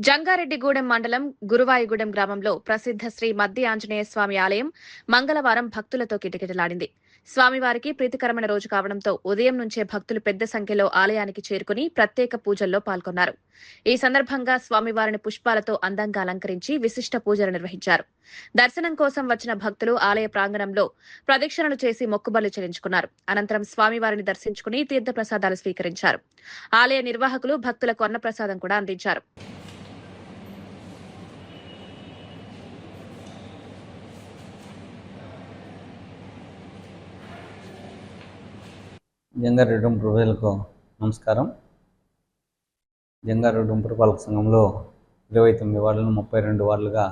జంగారెడ్డిగూడెం మండలం గురువాయిగూడెం గ్రామంలో ప్రసిద్ధ శ్రీ మద్ది ఆంజనేయ స్వామి ఆలయం మంగళవారం భక్తులతో కిటకిటలాడింది. స్వామివారికి ప్రీతికరమైన రోజు కావడంతో ఉదయం నుంచే భక్తులు పెద్ద సంఖ్యలో ఆలయానికి చేరుకుని ప్రత్యేక పూజల్లో పాల్గొన్నారు. ఈ సందర్భంగా స్వామివారిని పుష్పాలతో అందంగా అలంకరించి విశిష్ట పూజలు నిర్వహించారు. దర్శనం కోసం వచ్చిన భక్తులు ఆలయ ప్రాంగణంలో ప్రదక్షిణలు చేసి మొక్కుబళ్లు చెల్లించుకున్నారు. అనంతరం స్వామివారిని దర్శించుకుని తీర్థప్రసాదాలు స్వీకరించారు. ఆలయ నిర్వాహకులు భక్తులకు అన్నప్రసాదం కూడా అందించారు. జంగారెడ్డి ప్రజలకు నమస్కారం. జంగారెడ్డి పురపాలక సంఘంలో 29 వార్డులను 32 వార్డులుగా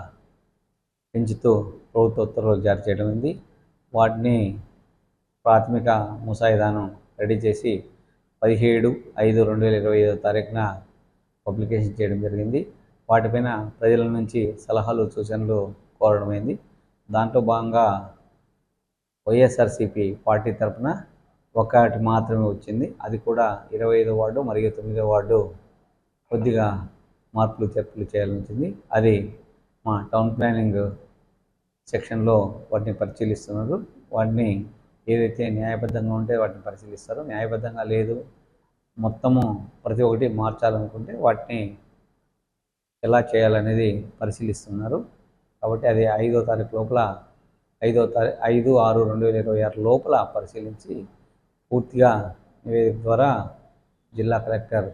పెంచుతూ ప్రభుత్వ ఉత్తర్వులు జారీ చేయడమైంది. వాటిని ప్రాథమిక ముసాయిదాను రెడీ చేసి 17/5/2025 తారీఖున పబ్లికేషన్ చేయడం జరిగింది. వాటిపైన ప్రజల నుంచి సలహాలు సూచనలు కోరడమైంది. దాంట్లో భాగంగా వైఎస్ఆర్సీపీ పార్టీ తరఫున ఒకటి మాత్రమే వచ్చింది. అది కూడా 25వ వార్డు మరియు 9వ వార్డు కొద్దిగా మార్పులు చేర్పులు చేయాలని వచ్చింది. అది మా టౌన్ ప్లానింగ్ సెక్షన్లో వాటిని పరిశీలిస్తున్నారు. వాటిని ఏదైతే న్యాయబద్ధంగా ఉంటే వాటిని పరిశీలిస్తారు. న్యాయబద్ధంగా లేదు, మొత్తము ప్రతి ఒక్కటి మార్చాలనుకుంటే వాటిని ఎలా చేయాలనేది పరిశీలిస్తున్నారు. కాబట్టి అది 5వ తారీఖు లోపల 5/6/2026 లోపల పరిశీలించి పూర్తిగా నివేదిక ద్వారా జిల్లా కలెక్టర్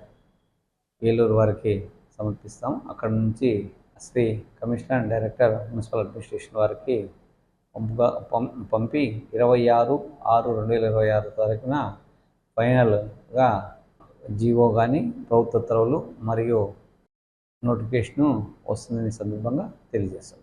ఏలూరు వారికి సమర్పిస్తాం. అక్కడ నుంచి Shri commissioner and director municipal administration వారికి పంపి 26/6/2026 తారీఖున ఫైనల్గా జీవో కానీ ప్రభుత్వ ఉత్తర్వులు మరియు నోటిఫికేషను వస్తుందని సందర్భంగా తెలియజేస్తాం.